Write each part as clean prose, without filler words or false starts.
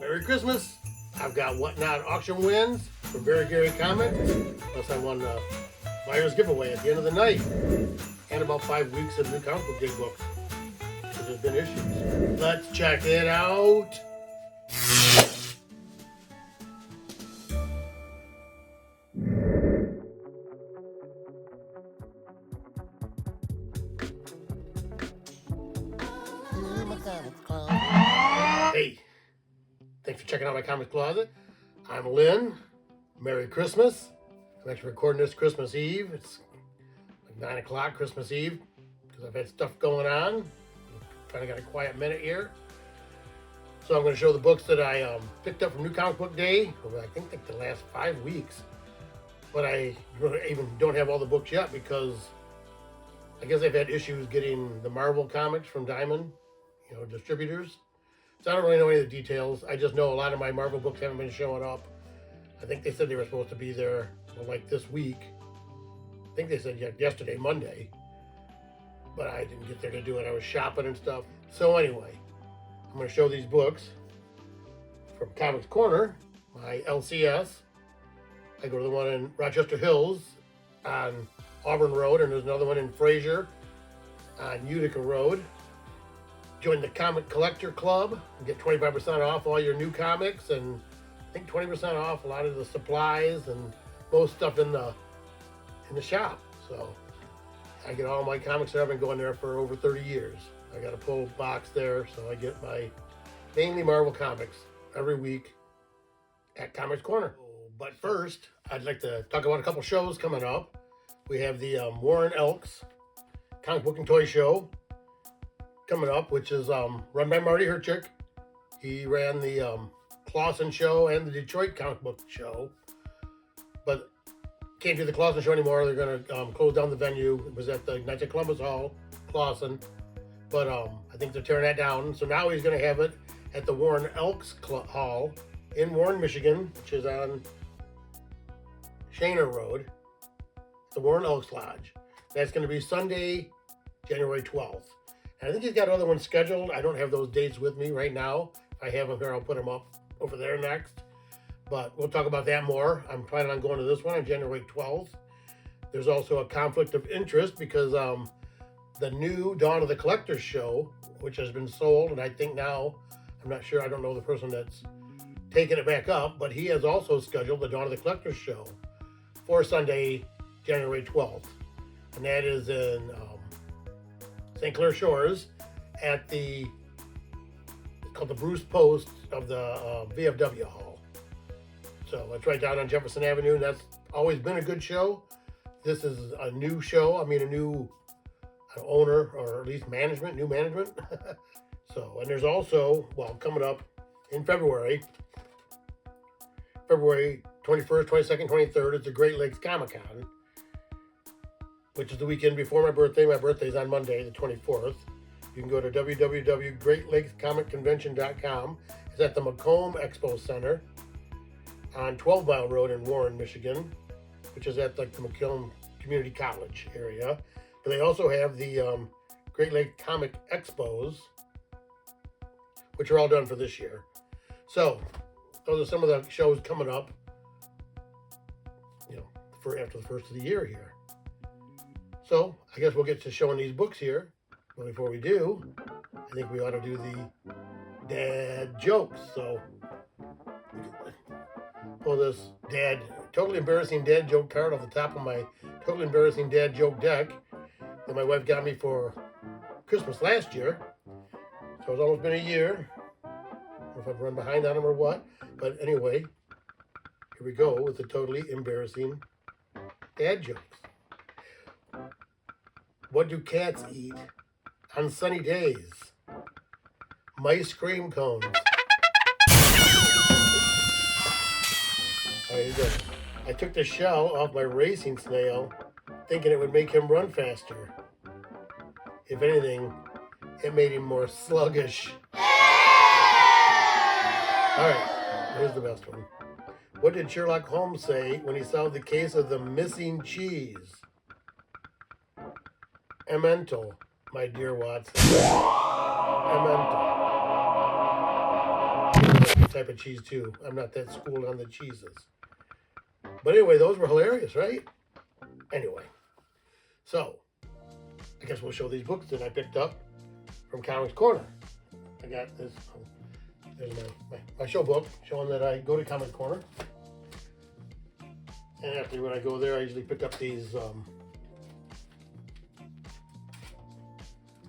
Merry Christmas. I've got Whatnot auction wins from Very Gary Comics. Plus I won the buyer's giveaway at the end of the night. And about 5 weeks of new comic book day books. So there's been issues. Let's check it out. Hey, thanks for checking out my comics closet. I'm Lynn. Merry Christmas. I'm actually recording this Christmas Eve. It's like 9 o'clock Christmas Eve because I've had stuff going on. Kind of got a quiet minute here. So I'm going to show the books that I picked up from New Comic Book Day over I think like the last 5 weeks. But I even don't have all the books yet because I guess I've had issues getting the Marvel comics from Diamond, distributors. So I don't really know any of the details. I just know a lot of my Marvel books haven't been showing up. I think they said they were supposed to be there like this week. I think they said yesterday, Monday. But I didn't get there to do it. I was shopping and stuff. So anyway, I'm going to show these books from Comics Corner, my LCS. I go to the one in Rochester Hills on Auburn Road, and there's another one in Fraser on Utica Road. Join the Comic Collector Club and get 25% off all your new comics, and I think 20% off a lot of the supplies and most stuff in the shop. So I get all my comics there. I've been going there for over 30 years. I got a full box there, so I get my mainly Marvel comics every week at Comics Corner. But first, I'd like to talk about a couple shows coming up. We have the Warren Elks Comic Book and Toy Show coming up, which is run by Marty Herchick. He ran the Clausen show and the Detroit comic book show, but can't do the Clausen show anymore. They're going to close down the venue. It was at the Knights of Columbus Hall, Clausen, but I think they're tearing that down. So now he's going to have it at the Warren Elks Hall in Warren, Michigan, which is on Shaner Road, the Warren Elks Lodge. That's going to be Sunday, January 12th. I think he's got other ones scheduled. I don't have those dates with me right now. If I have them here, I'll put them up over there next. But we'll talk about that more. I'm planning on going to this one on January 12th. There's also a conflict of interest because the new Dawn of the Collectors show, which has been sold, and I think now, I'm not sure, I don't know the person that's taking it back up, but he has also scheduled the Dawn of the Collectors show for Sunday, January 12th. And that is in St. Clair Shores at it's called the Bruce Post of the VFW Hall. So it's right down on Jefferson Avenue, and that's always been a good show. This is a new show. I mean, a new owner, or at least new management. So, and there's also, coming up in February 21st, 22nd, 23rd, it's the Great Lakes Comic-Con, which is the weekend before my birthday. My birthday's on Monday, the 24th. You can go to www.greatlakescomic.convention.com. It's at the Macomb Expo Center on 12 Mile Road in Warren, Michigan, which is at like the Macomb Community College area. But they also have the Great Lake Comic Expos, which are all done for this year. So those are some of the shows coming up, for after the first of the year here. So I guess we'll get to showing these books here. But before we do, I think we ought to do the dad jokes. So pull this totally embarrassing dad joke card off the top of my totally embarrassing dad joke deck that my wife got me for Christmas last year. So it's almost been a year. I don't know if I've run behind on them or what. But anyway, here we go with the totally embarrassing dad jokes. What do cats eat on sunny days? Mice cream cones. There you go. I took the shell off my racing snail, thinking it would make him run faster. If anything, it made him more sluggish. All right, here's the best one. What did Sherlock Holmes say when he solved the case of the missing cheese? Emmental, my dear Watson. Emmental. type of cheese too. I'm not that schooled on the cheeses. But anyway, those were hilarious, right? Anyway, so I guess we'll show these books that I picked up from Comics Corner. I got this. There's my show book showing that I go to Comics Corner. And after when I go there, I usually pick up these. Well,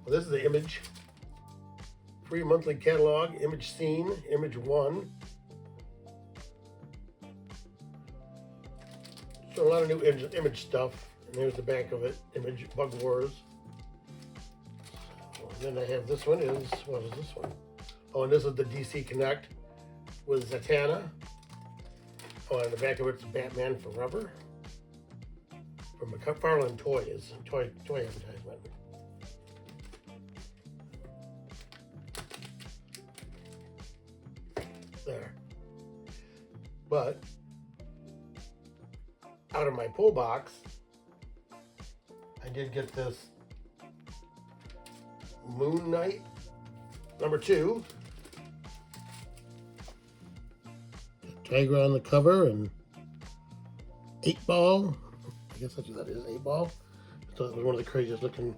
this is the Image free monthly catalog, Image Scene, Image 1. So a lot of new image stuff. And here's the back of it, Image Bug Wars. So, and then I have this one what is this one? Oh, and this is the DC Connect with Zatanna. Oh, and the back of it's Batman Forever. From McFarlane Toys, toy advertisement. There. But out of my pull box, I did get this Moon Knight #2. Tiger on the cover and 8-Ball. I guess that's what that is, 8-Ball. I thought it was one of the craziest looking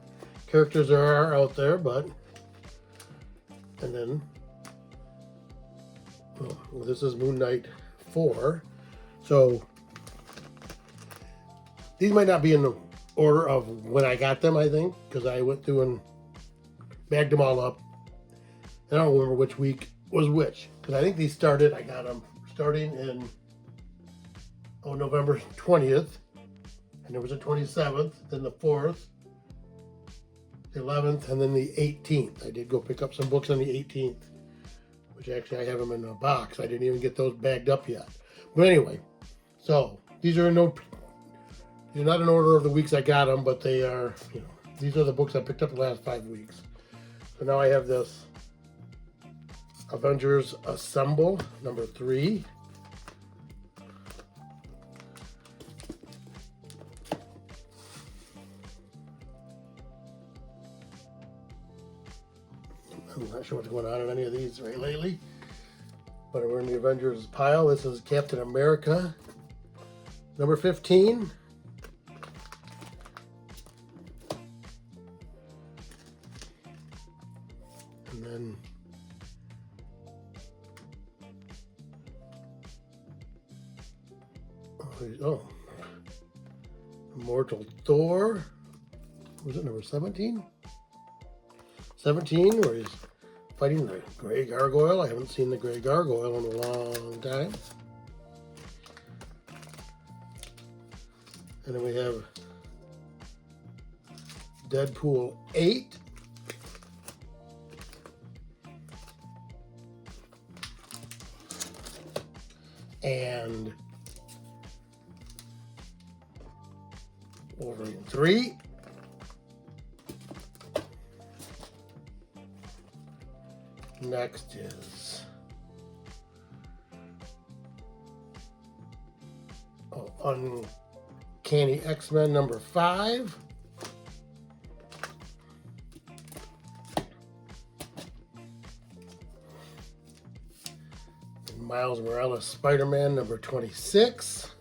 characters there are out there, but. And then, well, this is Moon Knight 4. So, these might not be in the order of when I got them, I think, because I went through and bagged them all up. I don't remember which week was which, because I think these started, I got them starting in November 20th, and there was a 27th, then the 4th, the 11th, and then the 18th. I did go pick up some books on the 18th, which actually I have them in a box. I didn't even get those bagged up yet. But anyway, so these are they're not in order of the weeks I got them, but they are, these are the books I picked up the last 5 weeks. So now I have this Avengers Assemble #3. I'm not sure what's going on in any of these right lately, but we're in the Avengers pile. This is Captain America #15. And then Immortal Thor. Was it #17? 17, where he's fighting the Grey Gargoyle. I haven't seen the Grey Gargoyle in a long time. And then we have Deadpool 8. And Wolverine 3. Next is Uncanny X-Men #5. And Miles Morales Spider-Man #26.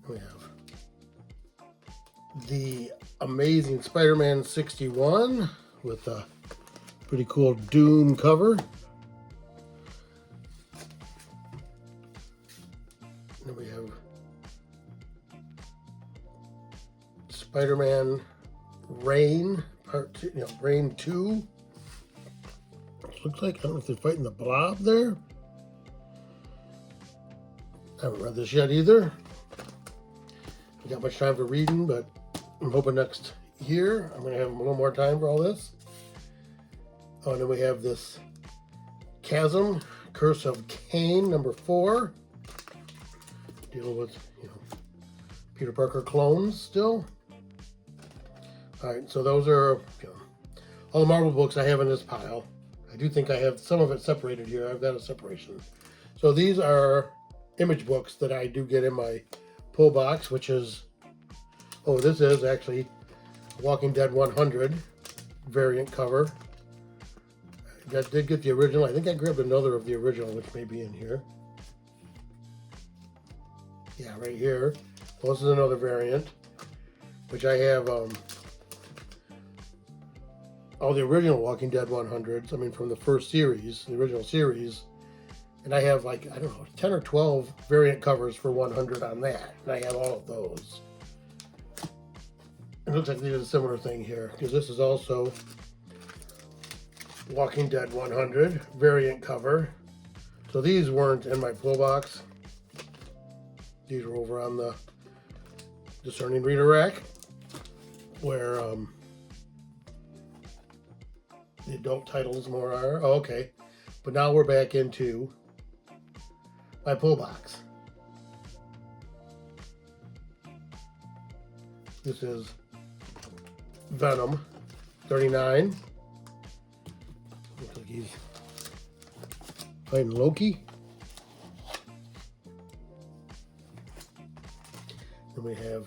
We have the Amazing Spider-Man 61 with a pretty cool Doom cover. Then we have Spider-Man Reign Part 2, Reign 2. It looks like, I don't know if they're fighting the Blob there. I haven't read this yet either. I got much time for reading, but I'm hoping next year I'm going to have a little more time for all this. Oh, and then we have this Chasm, Curse of Cain #4. Dealing with, Peter Parker clones still. All right, so those are all the Marvel books I have in this pile. I do think I have some of it separated here. I've got a separation. So these are Image books that I do get in my pull box, which is, this is actually Walking Dead 100 variant cover. That did get the original. I think I grabbed another of the original, which may be in here. Yeah, right here. Well, this is another variant, which I have all the original Walking Dead 100s. I mean, from the first series, the original series. And I have like, I don't know, 10 or 12 variant covers for 100 on that. And I have all of those. It looks like they did a similar thing here, because this is also Walking Dead 100 variant cover. So these weren't in my pull box. These were over on the discerning reader rack, where the adult titles more are. Oh, okay, but now we're back into my pull box. This is Venom 39. Looks like he's fighting Loki. Then we have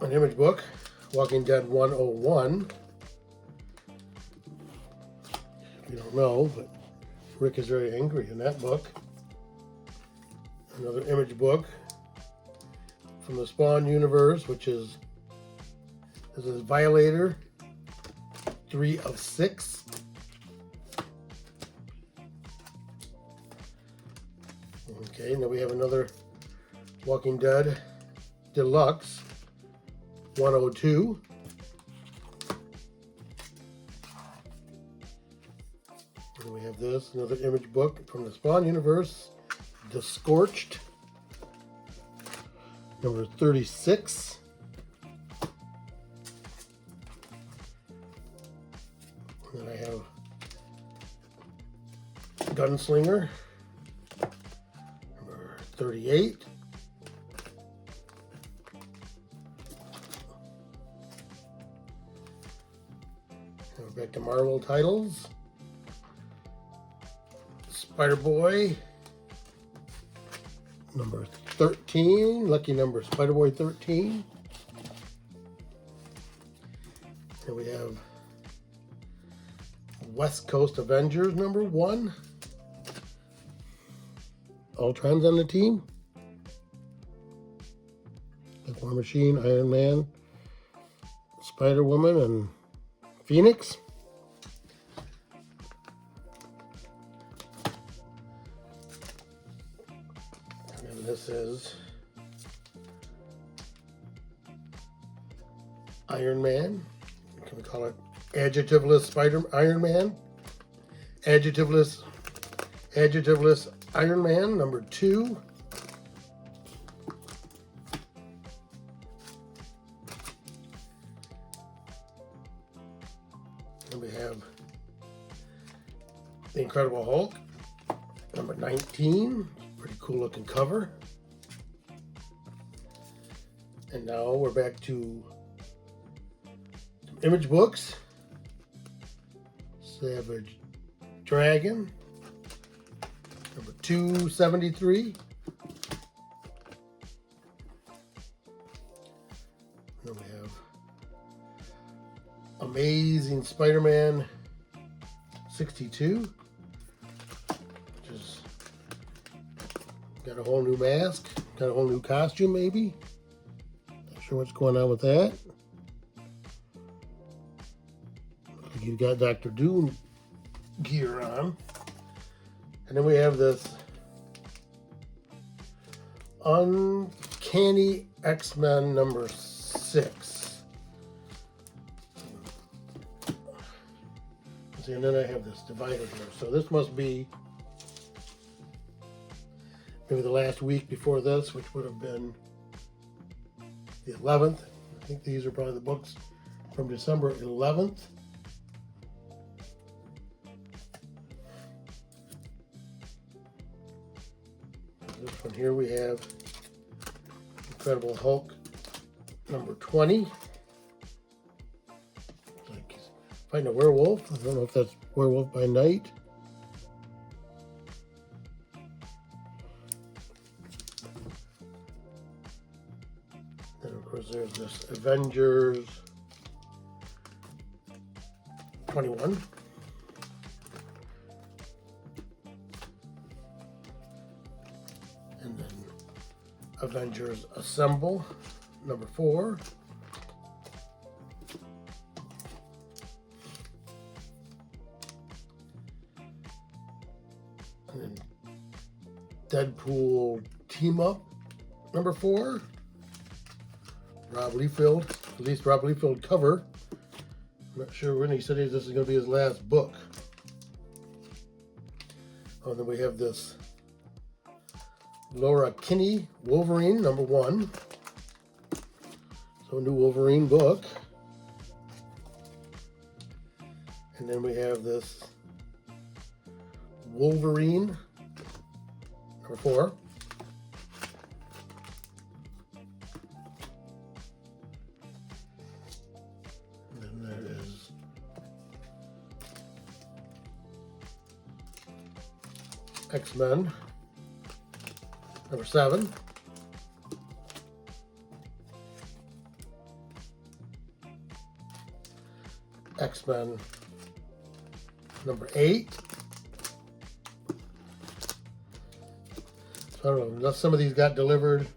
an image book, Walking Dead 101. You don't know, but Rick is very angry in that book. Another image book from the Spawn universe, which is, this is Violator 3 of 6. Okay, now we have another Walking Dead Deluxe 102. And we have this, another image book from the Spawn universe, The Scorched, number 36. And then I have Gunslinger, number 38. Now we're back to Marvel titles. Spider-Boy, number 13, lucky number Spider-Boy 13. And we have West Coast Avengers number 1. Ultron's on the team. The War Machine, Iron Man, Spider-Woman, and Phoenix. And this is Iron Man. Can we call it adjectiveless Iron Man? Adjectiveless Iron Man number 2. And we have the Incredible Hulk number 19. Pretty cool looking cover. And now we're back to some image books. Savage Dragon number 273. Then we have Amazing Spider-Man 62, which is got a whole new mask, got a whole new costume maybe. Not sure what's going on with that. Looks like he's got Dr. Doom gear on. And then we have this Uncanny X-Men number 6. See, and then I have this divided here. So this must be maybe the last week before this, which would have been the 11th. I think these are probably the books from December 11th. This one here we have Incredible Hulk number 20. Looks like he's fighting a werewolf. I don't know if that's Werewolf by Night. Then There's this Avengers 21. And then Avengers Assemble, number 4. And then Deadpool Team Up, number 4. Rob Liefeld, at least Rob Liefeld cover. I'm not sure when he said this is going to be his last book. Oh, and then we have this Laura Kinney Wolverine, number 1. So a new Wolverine book. And then we have this Wolverine, number 4. And then there is X-Men, number 7. X-Men, number 8. So I don't know, unless some of these got delivered.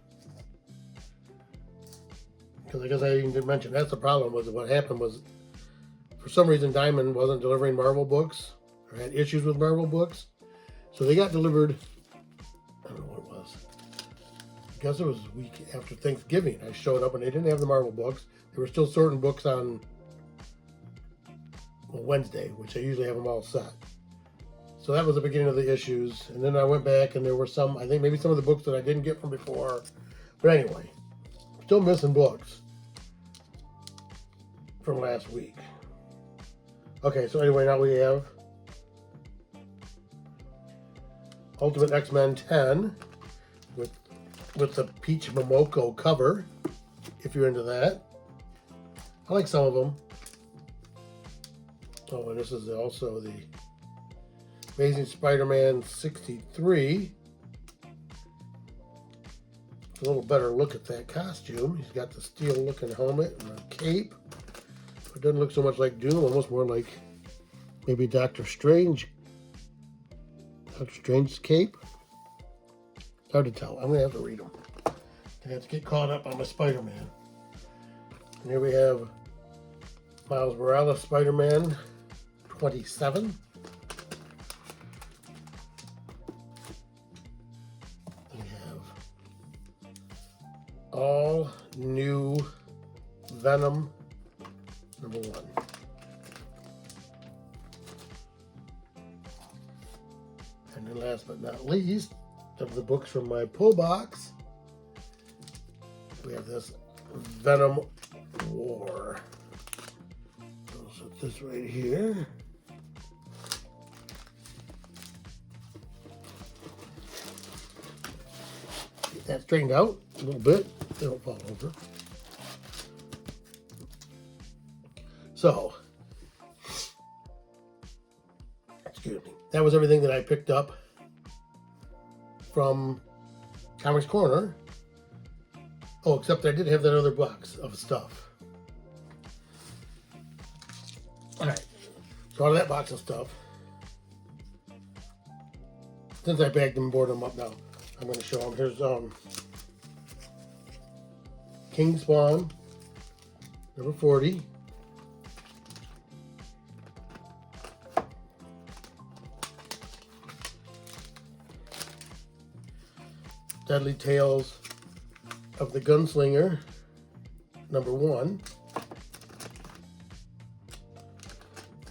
Because I guess I even didn't mention, that's the problem, was what happened was, for some reason Diamond wasn't delivering Marvel books, or had issues with Marvel books. So they got delivered, I don't know what it was. I guess it was a week after Thanksgiving. I showed up and they didn't have the Marvel books. They were still sorting books on Wednesday, which I usually have them all set. So that was the beginning of the issues. And then I went back and there were some, I think maybe some of the books that I didn't get from before. But anyway, still missing books from last week. Okay, so anyway, now we have Ultimate X-Men 10 with the Peach Momoko cover, if you're into that. I like some of them. Oh, and this is also the Amazing Spider-Man 63. A little better look at that costume. He's got the steel-looking helmet and a cape. It doesn't look so much like Doom, almost more like maybe Doctor Strange. Doctor Strange's cape. Hard to tell. I'm going to have to read them. I have to get caught up on my Spider-Man. And here we have Miles Morales Spider-Man 27. We have all new Venom number 1. And then last but not least, of the books from my pull box, we have this Venom War. I'll set this right here. Get that straightened out a little bit. They don't fall over. So, excuse me. That was everything that I picked up from Comics Corner. Oh, except I did have that other box of stuff. Alright, so out of that box of stuff, since I bagged them and boarded them up now, I'm going to show them. Here's King Spawn, number 40. Deadly Tales of the Gunslinger, number 1.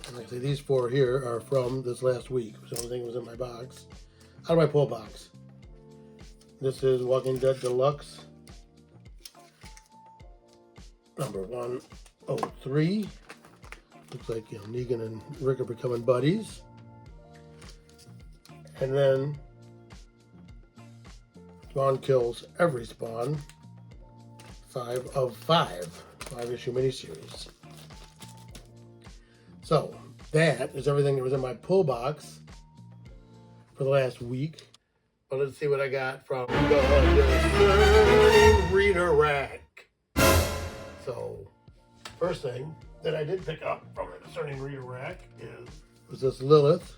And actually these 4 here are from this last week. So the only thing that was in my box. Out of my pull box. This is Walking Dead Deluxe, number 103. Looks like, you know, Negan and Rick are becoming buddies. And then Spawn Kills Every Spawn, 5 of 5, 5-issue miniseries. So that is everything that was in my pull box for the last week. Well, let's see what I got from the Discerning Reader Rack. So, first thing that I did pick up from the Discerning Reader rack was this Lilith.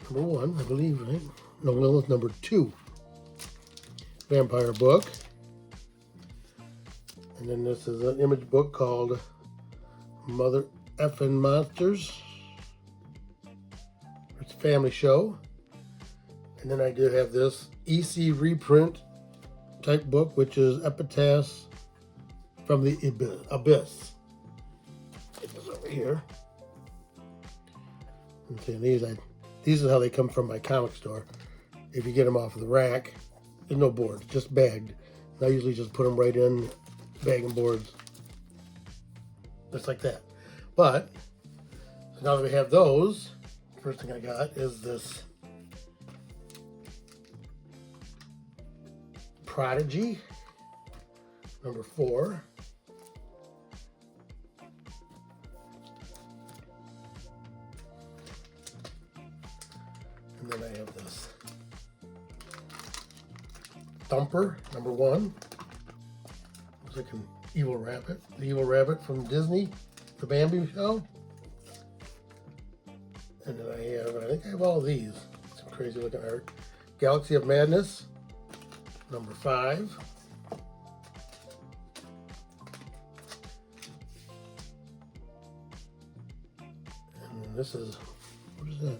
Number 1, I believe, right? No, Lilith number 2. Vampire book. And then this is an image book called Mother Effin' Monsters. It's a family show. And then I did have this EC reprint type book, which is Epitaphs from the Abyss. Get this over here. And see, these are how they come from my comic store. If you get them off of the rack, there's no boards, just bagged. And I usually just put them right in bag and boards, just like that. But so now that we have those, first thing I got is this Prodigy number 4. And then I have this Thumper number 1. Looks like an evil rabbit. The evil rabbit from Disney, the Bambi show. And then I think I have all of these. Some crazy looking art. Galaxy of Madness number 5. And then this is, what is that?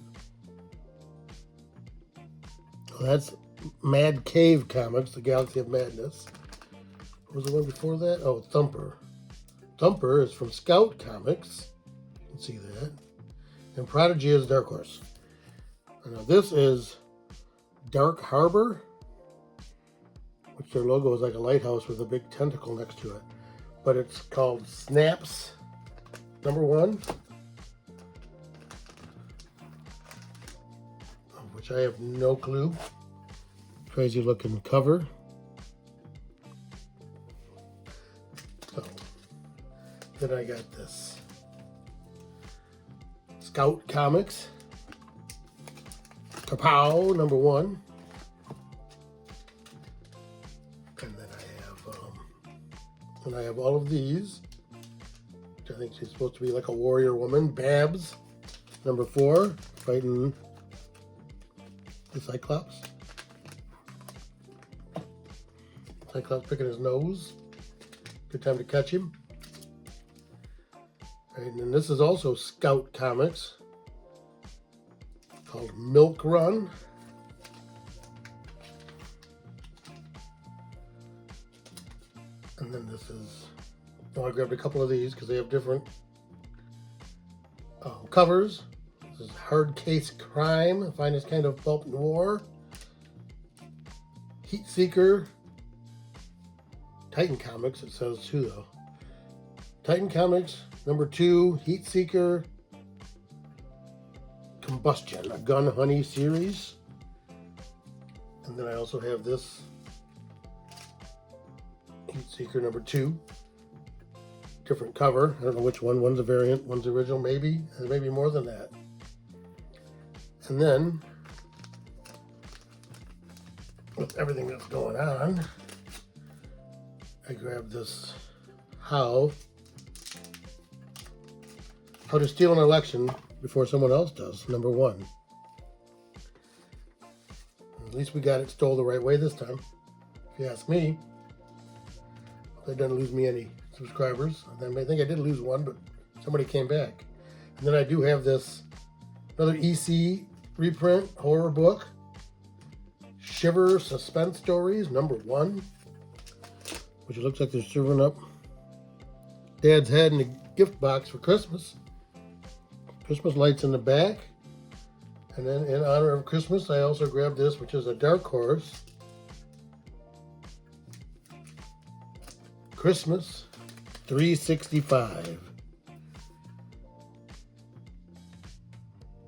Oh, that's Mad Cave Comics, the Galaxy of Madness. What was the one before that? Oh, Thumper. Thumper is from Scout Comics. You can see that. And Prodigy is Dark Horse. Now this is Dark Harbor, which their logo is like a lighthouse with a big tentacle next to it. But it's called Snaps number 1. Of which I have no clue. Crazy looking cover. So, then I got this Scout Comics Kapow number 1. And I have all of these, which I think she's supposed to be like a warrior woman. Babs, number 4, fighting the Cyclops. Cyclops picking his nose. Good time to catch him. Right, and then this is also Scout Comics, called Milk Run. And then this is, oh, I grabbed a couple of these because they have different covers. This is Hard Case Crime, the finest kind of pulp noir. Heat Seeker. Titan Comics, it says too though. Titan Comics, number 2, Heat Seeker. Combustion, a Gun Honey series. And then I also have this Heat Seeker number 2. Different cover. I don't know which one. One's a variant, one's original, maybe. And maybe more than that. And then, with everything that's going on, I grabbed this How to Steal an Election Before Someone Else Does, number 1. At least we got it stole the right way this time, if you ask me. That doesn't lose me any subscribers. I think I did lose one, but somebody came back. And then I do have this, another EC reprint horror book, Shiver Suspense Stories, number 1, which it looks like they're serving up Dad's head in a gift box for Christmas. Christmas lights in the back. And then in honor of Christmas, I also grabbed this, which is a Dark Horse Christmas 365.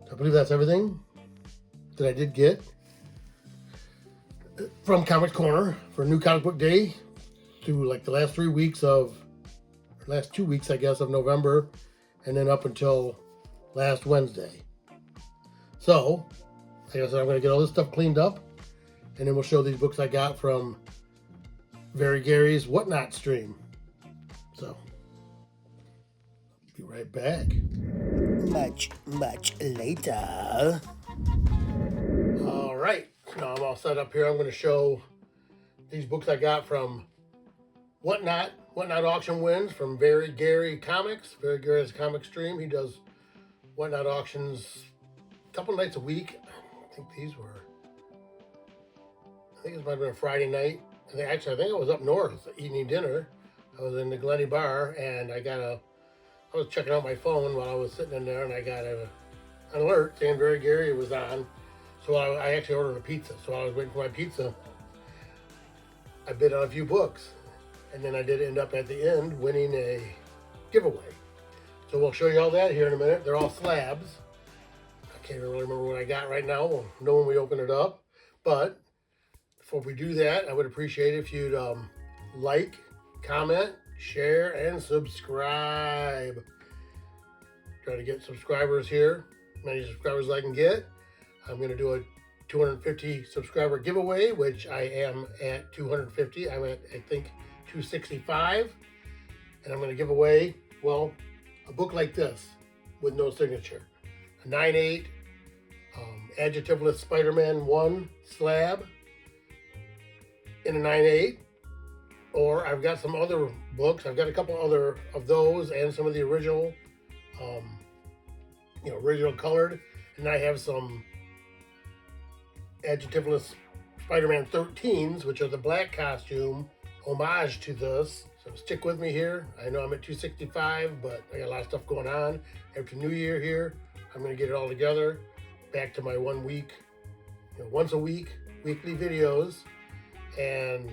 I believe that's everything that I did get from Comics Corner for New Comic Book Day through like the last 2 weeks, I guess, of November, and then up until last Wednesday. So, like I said, I'm going to get all this stuff cleaned up, and then we'll show these books I got from Very Gary's Whatnot stream. So, be right back. Much later. All right, now I'm all set up here. I'm going to show these books I got from Whatnot auction wins from Very Gary Comics. Very Gary has a comic stream. He does Whatnot auctions a couple nights a week. I think it might have been a Friday night. I think I was up north eating dinner. I was in the Glenny bar, and I was checking out my phone while I was sitting in there, and I got an alert saying Very Gary was on. So I actually ordered a pizza. So I was waiting for my pizza. I bid on a few books, and then I did end up at the end winning a giveaway. So we'll show you all that here in a minute. They're all slabs. I can't really remember what I got right now. We'll know when we open it up. But before we do that, I would appreciate it if you'd like, comment, share, and subscribe. Try to get subscribers here, as many subscribers as I can get. I'm going to do a 250 subscriber giveaway, which I am at 250. I'm at, I think, 265. And I'm going to give away, well, a book like this with no signature. A 9/8 adjectiveless Spider-Man 1 slab in a 9/8. Or I've got some other books. I've got a couple other of those and some of the original, original colored. And I have some adjectiveless Spider-Man 13s, which are the black costume homage to this. So stick with me here. I know I'm at 265, but I got a lot of stuff going on. After New Year here, I'm going to get it all together. Back to my 1 week, once a week, weekly videos. And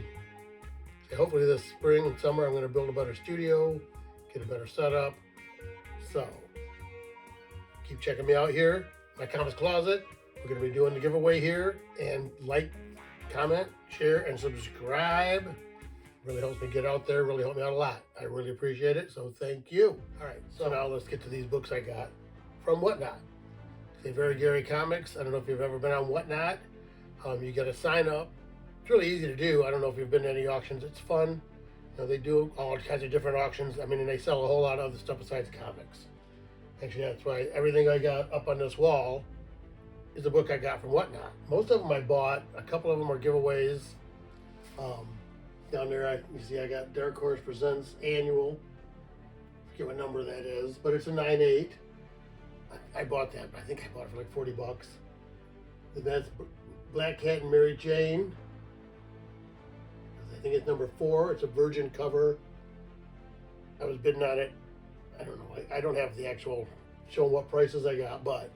hopefully this spring and summer, I'm going to build a better studio, get a better setup. So keep checking me out here, my comics closet. We're going to be doing the giveaway here, and like, comment, share, and subscribe. Really helps me get out there, really helped me out a lot. I really appreciate it, so thank you. All right, so now let's get to these books I got from Whatnot. Say Very Gary Comics. I don't know if you've ever been on Whatnot. You got to sign up. It's really easy to do. I don't know if you've been to any auctions. It's fun. They do all kinds of different auctions. I mean, and they sell a whole lot of other stuff besides comics. Actually, that's why everything I got up on this wall is a book I got from Whatnot. Most of them I bought. A couple of them are giveaways. Down there, you see I got Dark Horse Presents Annual. I forget what number that is, but it's a 9/8. I bought that. I think I bought it for like 40 bucks. And that's Black Cat and Mary Jane. I think it's number 4. It's a virgin cover. I was bidding on it. I don't know. I don't have the actual showing what prices I got, but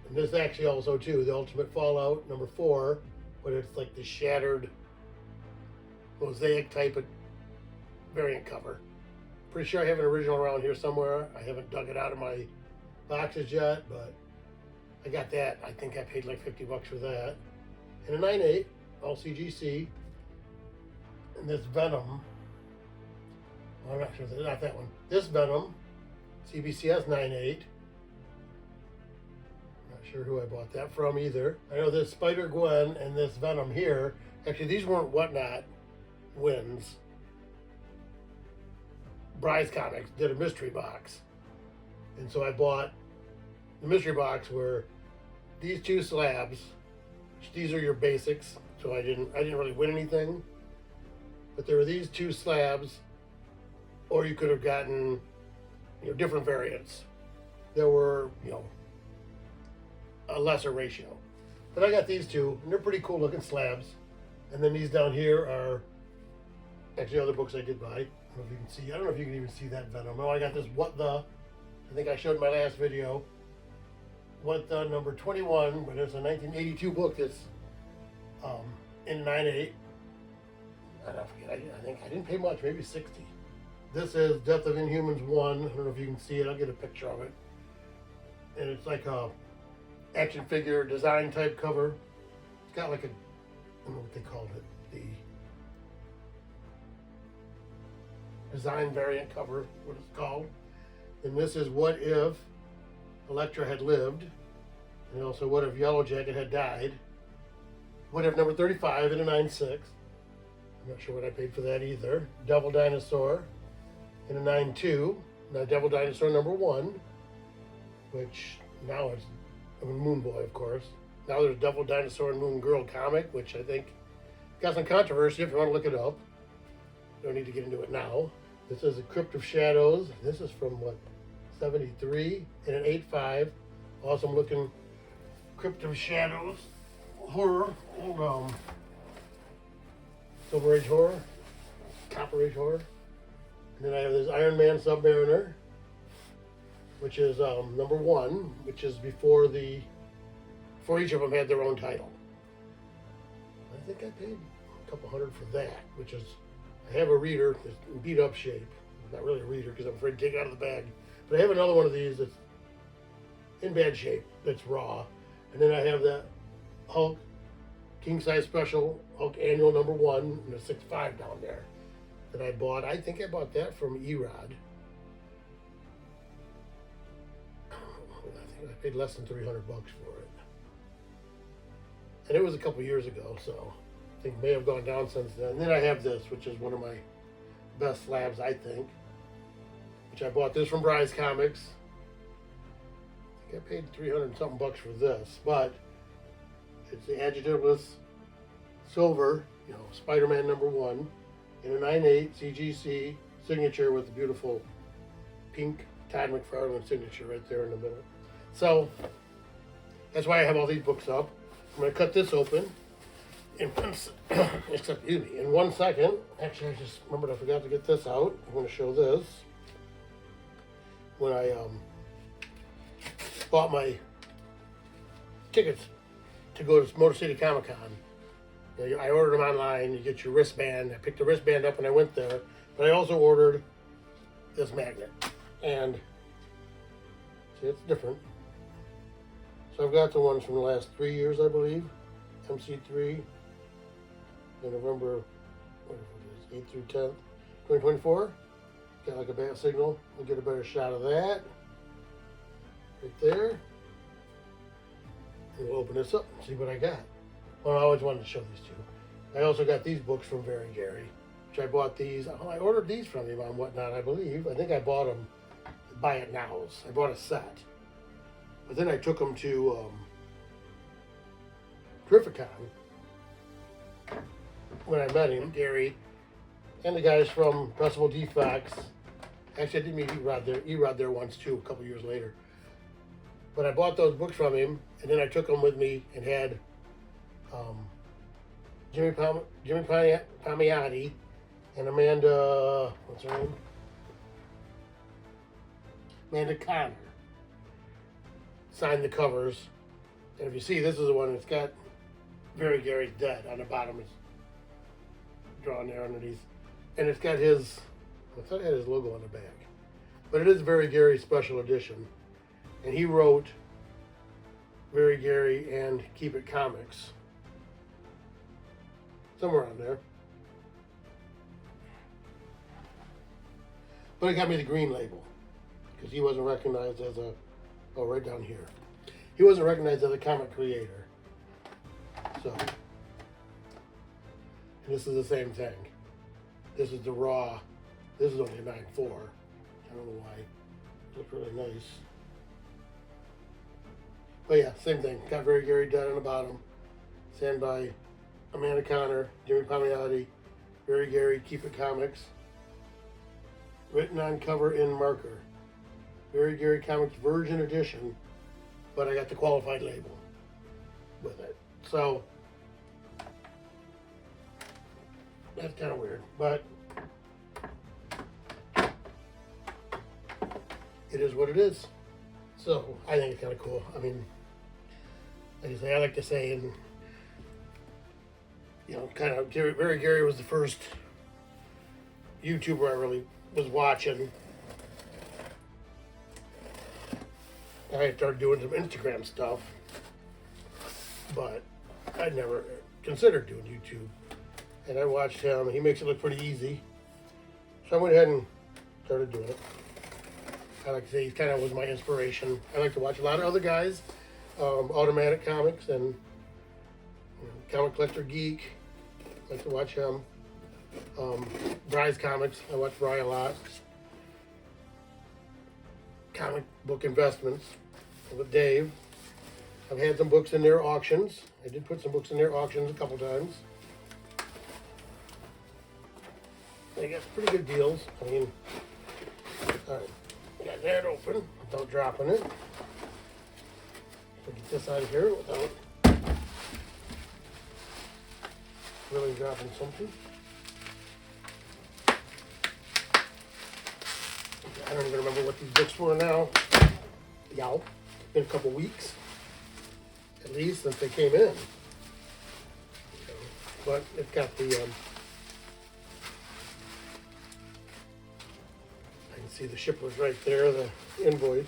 and this actually also too, the Ultimate Fallout number 4, but it's like the shattered mosaic type of variant cover. Pretty sure I have an original around here somewhere. I haven't dug it out of my boxes yet, but I got that. I think I paid like 50 bucks for that. And a 9/8, all CGC. And this Venom, well, I'm not sure, not that one. This Venom, CBCS 9/8. Not sure who I bought that from either. I know this Spider-Gwen and this Venom here, actually these weren't Whatnot wins. Bryce Comics did a mystery box. And so I bought the mystery box where these 2 slabs, these are your basics, so I didn't really win anything. But there were these 2 slabs, or you could have gotten, different variants. There were, a lesser ratio. But I got these 2, and they're pretty cool looking slabs. And then these down here are actually other books I did buy. I don't know if you can see. I don't know if you can even see that Venom. Oh, I got this What the. I think I showed in my last video. What the number 21, but it's a 1982 book that's in 9/8. I forget. I think I didn't pay much, maybe 60. This is Death of Inhumans 1. I don't know if you can see it. I'll get a picture of it. And it's like a action figure design type cover. It's got like a, I don't know what they called it. The design variant cover, what it's called. And this is What If Elektra Had Lived. And also What If Yellow Jacket Had Died. What If number 35 in a 9/6. I'm not sure what I paid for that either. Devil Dinosaur in a 9.2. Now Devil Dinosaur #1, which now is Moon Boy, of course. Now there's Devil Dinosaur and Moon Girl comic, which I think got some controversy if you want to look it up. Don't need to get into it now. This is a Crypt of Shadows. This is from what, 73 in an 8.5. Awesome looking Crypt of Shadows horror, old Silver Age horror, Copper Age horror. And then I have this Iron Man Submariner, which is #1, which is before each of them had their own title. I think I paid a couple $100 for that, which is, I have a reader, it's in beat up shape. Not really a reader because I'm afraid to take it out of the bag. But I have another one of these that's in bad shape, that's raw. And then I have that Hulk King Size Special Hulk Annual #1 and a 6.5 down there that I bought. I think I bought that from Erod. I think I paid less than $300 for it. And it was a couple years ago, so I think it may have gone down since then. And then I have this, which is one of my best slabs, I think, which I bought this from Bry's Comics. I think I paid 300 and something bucks for this, but it's the adjectiveless silver, Spider-Man #1 in a 9.8 CGC signature with the beautiful pink Todd McFarlane signature right there in the middle. So that's why I have all these books up. I'm going to cut this open in in 1 second. Actually, I just remembered I forgot to get this out. I'm going to show this. When I bought my tickets to go to Motor City Comic Con, I ordered them online. You get your wristband. I picked the wristband up when I went there, but I also ordered this magnet. And see, it's different. So I've got the ones from the last 3 years, I believe. MC3 in November, what is it, 8th through 10th, 2024. Got like a bat signal. We'll get a better shot of that. Right there. And we'll open this up and see what I got. Well, I always wanted to show these two. I also got these books from Very Gary, which I bought these. Oh, I ordered these from him on Whatnot, I believe. I think I bought them Buy It Nows. I bought a set. But then I took them to Terrificon when I met him, Gary, and the guys from Festival Defects. Actually, I did meet Erod there once too, a couple years later. But I bought those books from him, and then I took them with me and had Jimmy Palmiotti and Amanda, what's her name? Amanda Connor signed the covers. And if you see, this is the one that's got Very Gary dead on the bottom. It's drawn there underneath. And it's got his, I thought it had his logo on the back. But it is Very Gary special edition. And he wrote Very Gary and Keep It Comics. Somewhere on there. But it got me the green label. Because he wasn't recognized as a, oh, right down here. He wasn't recognized as a comic creator. So, and this is the same thing. This is the raw. This is only a 9.4. I don't know why. It looks really nice. But yeah, same thing. Got Very Gary dead on the bottom. Signed by Amanda Connor, Jimmy Palmiotti, Very Gary, Keep It Comics. Written on cover in marker. Very Gary Comics Virgin Edition, but I got the qualified label with it. So that's kind of weird, but it is what it is. So I think it's kind of cool. I mean, like I like to say, and kind of Very Gary was the first YouTuber I really was watching. I started doing some Instagram stuff, but I'd never considered doing YouTube. And I watched him, and he makes it look pretty easy. So I went ahead and started doing it. I like to say he kind of was my inspiration. I like to watch a lot of other guys, Automatic Comics and Comic Collector Geek. I like to watch him. Bry's Comics. I watch Bry a lot. Comic book investments with Dave. I've had some books in their auctions. I did put some books in their auctions a couple times. They got pretty good deals. I mean, alright, got that open without dropping it. So get this out of here without really dropping something. I don't even remember what these books were now. Yeah, been a couple weeks at least since they came in. But it's got the I can see the shipper's right there, the invoice.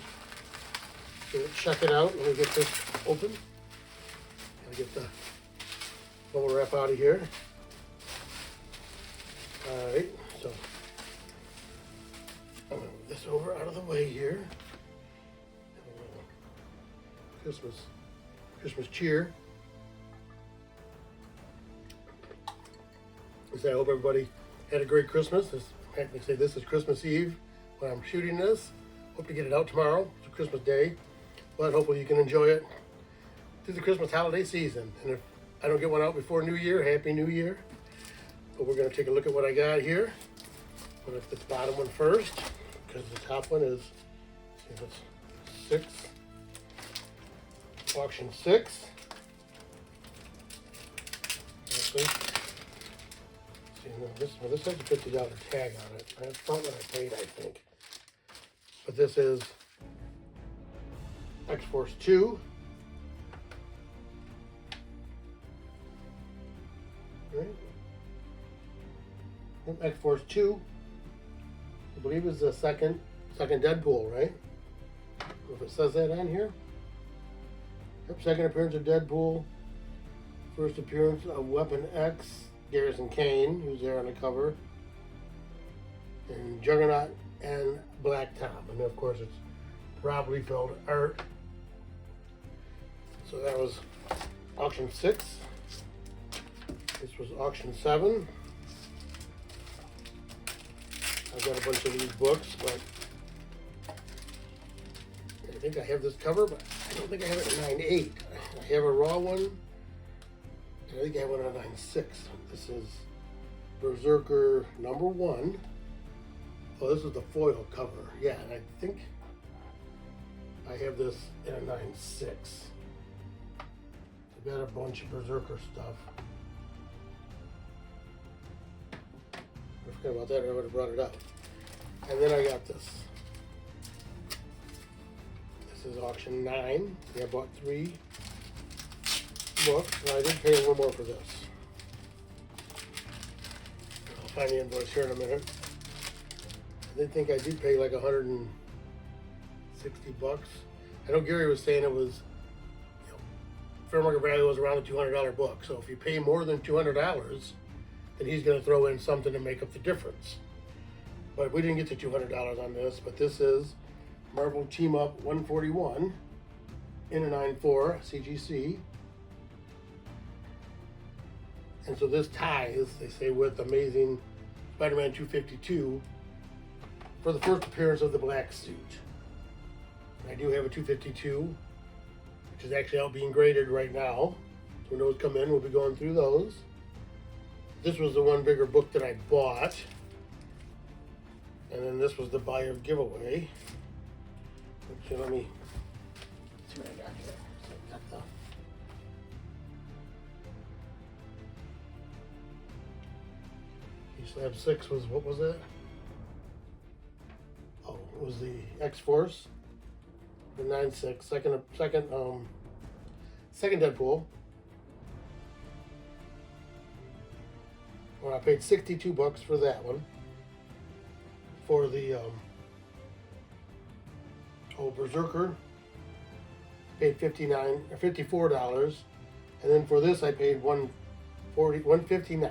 So let's check it out when we get this open. Gotta get the bubble wrap out of here. Alright, so I'm gonna move this over out of the way here. Christmas cheer. So I hope everybody had a great Christmas. They say this is Christmas Eve when I'm shooting this. Hope to get it out tomorrow. It's a Christmas Day. But hopefully you can enjoy it through the Christmas holiday season. And if I don't get one out before New Year, Happy New Year. But we're going to take a look at what I got here. Put up this bottom one first, because the top one is, see, that's 6. Auction 6. See, no, this has a $50 tag on it. That's not what I paid, I think. But this is X-Force 2. Right. X-Force 2. I believe is the second Deadpool, right? If it says that on here. Yep, second appearance of Deadpool. First appearance of Weapon X, Garrison Kane, who's there on the cover. And Juggernaut and Black Tom. And of course it's probably filled art. So that was auction 6. This was auction 7. I've got a bunch of these books, but I think I have this cover, but I don't think I have it in 9.8. I have a raw one, and I think I have one on 9.6. This is Berserker #1. Oh, this is the foil cover. Yeah, and I think I have this in a 9.6. I've got a bunch of Berserker stuff. I forgot about that, I would have brought it up. And then I got this. This is auction 9. I bought 3 books, and I did pay a little more for this. I'll find the invoice here in a minute. I did think I did pay like 160 bucks. I know Gary was saying it was, you know, fair market value was around a $200 book. So if you pay more than $200, then he's going to throw in something to make up the difference. But we didn't get to $200 on this. But this is Marvel Team Up 141 in a 9.4 CGC. And so this ties, they say, with Amazing Spider-Man 252 for the first appearance of the black suit. I do have a 252, which is actually out being graded right now. So when those come in, we'll be going through those. This was the one bigger book that I bought. And then this was the buyer giveaway. So let me see what I got here. So I got the Slab 6 was, what was it? Oh, it was the X-Force. The 9.6, second Deadpool. Well, I paid 62 bucks for that one. For the Berserker, paid $54, and then for this I paid $159,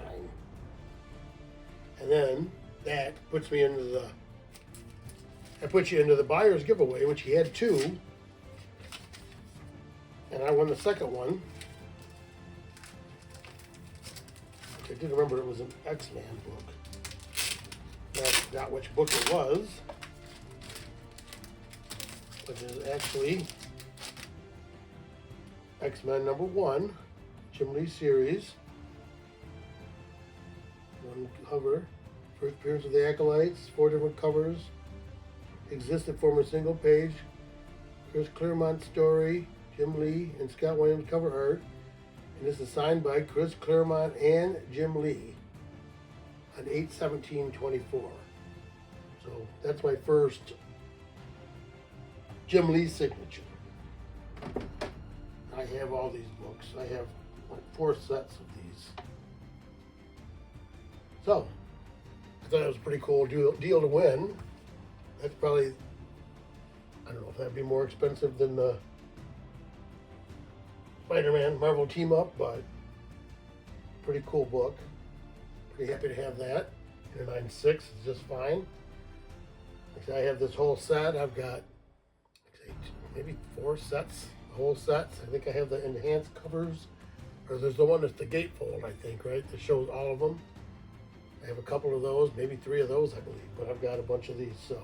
and then that puts me into the. That puts you into the buyer's giveaway, which he had 2, and I won the second one. I did remember it was an X-Men book. I forgot which book it was, which is actually X-Men #1, Jim Lee series. One cover, first appearance of the Acolytes, 4 different covers, existed from a single page, Chris Claremont story, Jim Lee and Scott Williams cover art, and this is signed by Chris Claremont and Jim Lee on 8/17/24. So that's my first Jim Lee signature. I have all these books. I have like 4 sets of these. So, I thought it was a pretty cool deal to win. That's probably, I don't know if that'd be more expensive than the Spider-Man Marvel team up, but pretty cool book. Pretty happy to have that. And a 9.6 is just fine. I have this whole set. I've got maybe 4 sets, whole sets. I think I have the enhanced covers, or there's the one that's the gatefold, I think, right? That shows all of them. I have a couple of those, maybe 3 of those, I believe, but I've got a bunch of these. So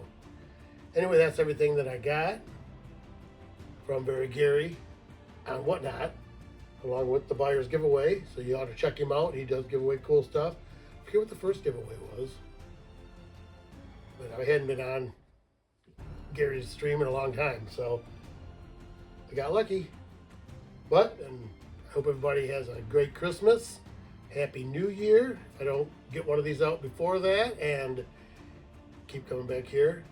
anyway, that's everything that I got from Barry Gary on Whatnot, along with the buyer's giveaway. So you ought to check him out. He does give away cool stuff. I forget what the first giveaway was, but I hadn't been on Gary's stream in a long time, so I got lucky. But I hope everybody has a great Christmas. Happy New Year. If I don't get one of these out before that, and keep coming back here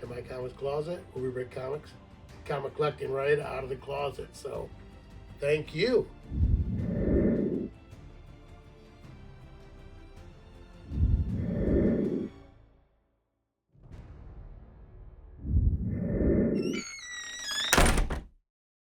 to my comics closet where we read comics, comic collecting right out of the closet. So thank you.